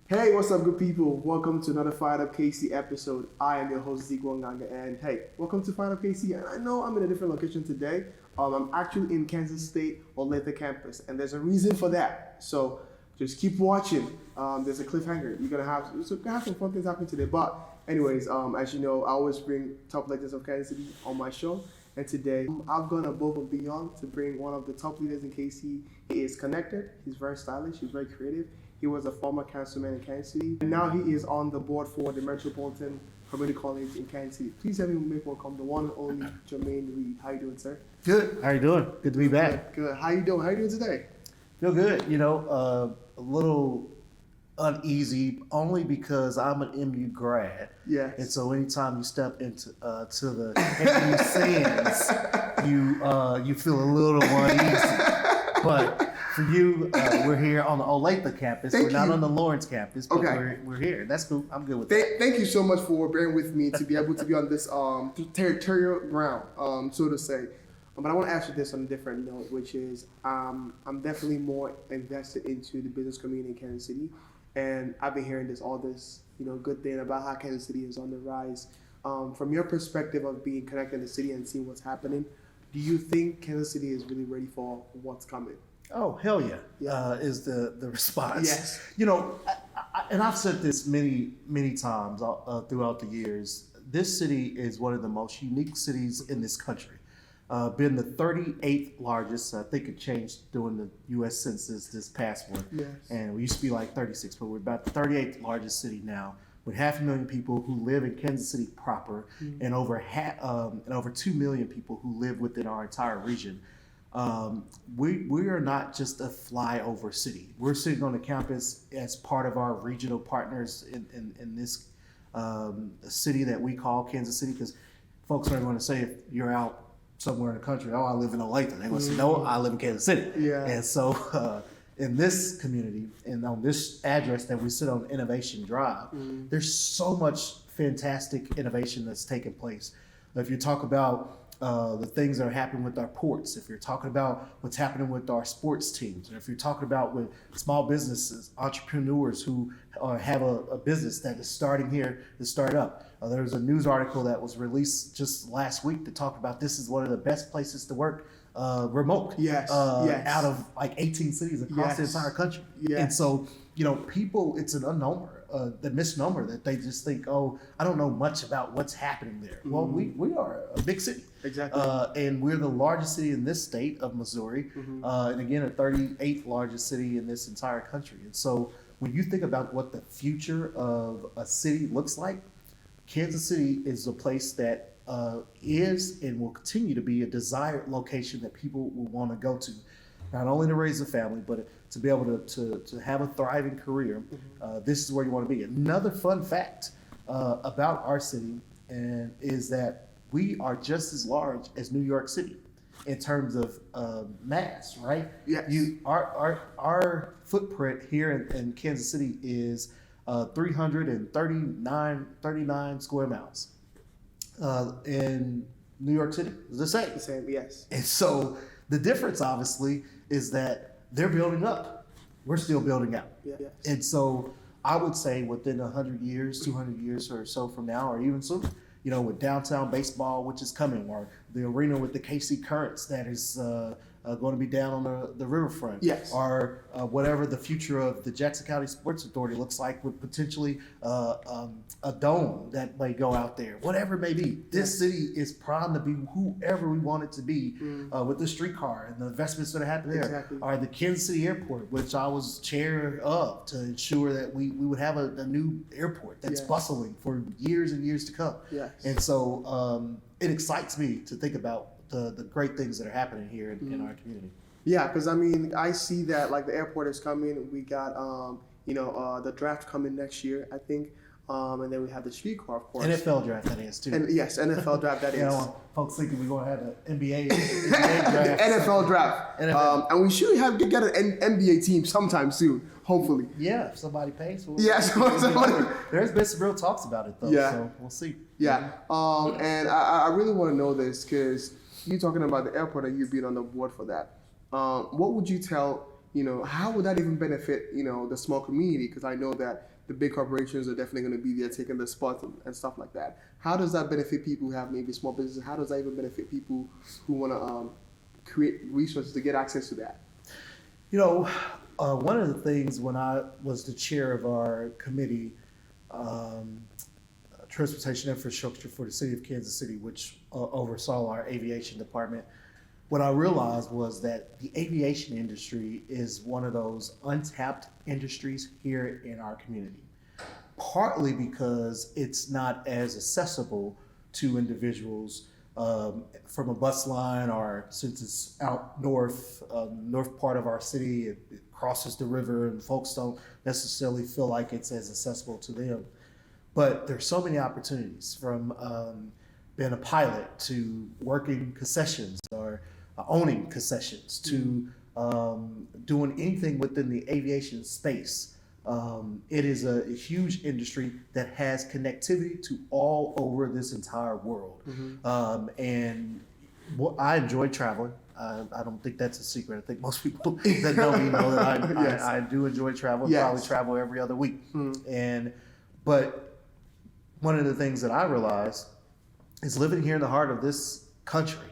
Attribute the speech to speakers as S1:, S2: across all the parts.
S1: Hey, what's up, good people? Welcome to another FiredUp KC episode. I am your host, Zeke Wanganga, and hey, welcome to FiredUp KC. And I know I'm in a different location today. I'm actually in Kansas State, Olathe campus, and there's a reason for that. So just keep watching. There's a cliffhanger. You're gonna have some fun things happening today. But anyways, as you know, I always bring top legends of Kansas City on my show. And today, I've gone above and beyond to bring one of the top leaders in KC. He is connected. He's very stylish. He's very creative. He was a former councilman in Kansas City, and now he is on the board for the Metropolitan Community College in Kansas City. Please help me make welcome the one and only Jermaine Reed. How you doing, sir?
S2: Good. How you doing? Good to be back.
S1: Good. How you doing? How you doing today?
S2: Feel good. You know, a little uneasy only because I'm an MU grad.
S1: Yes.
S2: And so anytime you step into to the MU sands, you feel a little uneasy. But for you, we're here on the Olathe campus. We're not on the Lawrence campus, but we're here. That's cool. I'm good with that.
S1: Thank you so much for bearing with me to be able to be on this territorial ground, so to say. But I want to ask you this on a different note, which is I'm definitely more invested into the business community in Kansas City, and I've been hearing all this good thing about how Kansas City is on the rise. From your perspective of being connected to the city and seeing what's happening, do you think Kansas City is really ready for what's coming?
S2: Oh, hell yeah, is the response.
S1: Yes.
S2: You know, and I've said this many times throughout the years, this city is one of the most unique cities in this country. Been the 38th largest. I think it changed during the U.S. Census this past one.
S1: Yes.
S2: And we used to be like 36, but we're about the 38th largest city now, with 500,000 people who live in Kansas City proper, and over 2 million people who live within our entire region. We are not just a flyover city. We're sitting on the campus as part of our regional partners in this city that we call Kansas City, because folks are going to say, if you're out somewhere in the country, oh, I live in Olathe, they're going to say, no, I live in Kansas City.
S1: Yeah.
S2: And so in this community and on this address that we sit on Innovation Drive, there's so much fantastic innovation that's taking place. If you talk about the things that are happening with our ports, if you're talking about what's happening with our sports teams, or if you're talking about with small businesses, entrepreneurs who have a business that is starting here to start up. There's a news article that was released just last week that talked about this is one of the best places to work remote.
S1: Yes.
S2: Out of like 18 cities across the entire country.
S1: Yes.
S2: And so, people, it's an unknown. The misnomer that they just think, oh, I don't know much about what's happening there. Well, we are a big city.
S1: Exactly.
S2: And we're the largest city in this state of Missouri. And again, a 38th largest city in this entire country. And so when you think about what the future of a city looks like, Kansas City is a place that is and will continue to be a desired location that people will want to go to, not only to raise a family, but to be able to have a thriving career. This is where you want to be. Another fun fact about our city is that we are just as large as New York City in terms of mass, right?
S1: Yes.
S2: Our footprint here in Kansas City is 339 square miles. In New York City, it's the same.
S1: The same, yes.
S2: And so the difference, obviously, is that they're building up. We're still building out.
S1: Yes.
S2: And so I would say within 100 years, 200 years or so from now, or even sooner, with downtown baseball, which is coming, or the arena with the KC Currents that is going to be down on the riverfront.
S1: Yes.
S2: Or whatever the future of the Jackson County Sports Authority looks like, with potentially a dome that may go out there. Whatever it may be, this city is primed to be whoever we want it to be with the streetcar and the investments that are happening there.
S1: Exactly.
S2: Or the Kansas City Airport, which I was chair of, to ensure that we would have a new airport that's bustling for years and years to come.
S1: Yes.
S2: And so it excites me to think about the great things that are happening here in our community.
S1: Yeah, because I see that like the airport is coming. We got the draft coming next year, I think, and then we have the streetcar, of course.
S2: NFL draft, that is too.
S1: And yes, NFL draft, that is.
S2: Folks thinking we're gonna have the NBA draft.
S1: NFL draft. And we should get an NBA team sometime soon, hopefully.
S2: Yeah, if somebody pays for it.
S1: Yeah, somebody.
S2: There's been some real talks about it though.
S1: Yeah.
S2: So we'll see.
S1: Yeah. And I really want to know this because you talking about the airport and you being on the board for that. What would you tell how would that even benefit, the small community? Because I know that the big corporations are definitely going to be there taking the spots and stuff like that. How does that benefit people who have maybe small businesses? How does that even benefit people who want to create resources to get access to that?
S2: One of the things when I was the chair of our committee, Transportation Infrastructure for the City of Kansas City, which oversaw our aviation department, what I realized was that the aviation industry is one of those untapped industries here in our community, partly because it's not as accessible to individuals from a bus line, or since it's out north part of our city, it crosses the river, and folks don't necessarily feel like it's as accessible to them. But there's so many opportunities, from being a pilot to working concessions or owning concessions to doing anything within the aviation space. It is a huge industry that has connectivity to all over this entire world. And I enjoy traveling. I don't think that's a secret. I think most people that know me know that
S1: Yes.
S2: I do enjoy travel.
S1: Yes.
S2: Probably travel every other week. But one of the things that I realized is, living here in the heart of this country,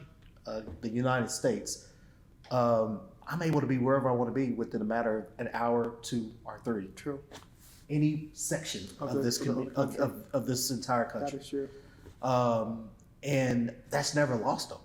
S2: the United States, I'm able to be wherever I want to be within a matter of an hour, 2 or 3.
S1: True.
S2: Any section of this entire country.
S1: That is true.
S2: And that's never lost on me.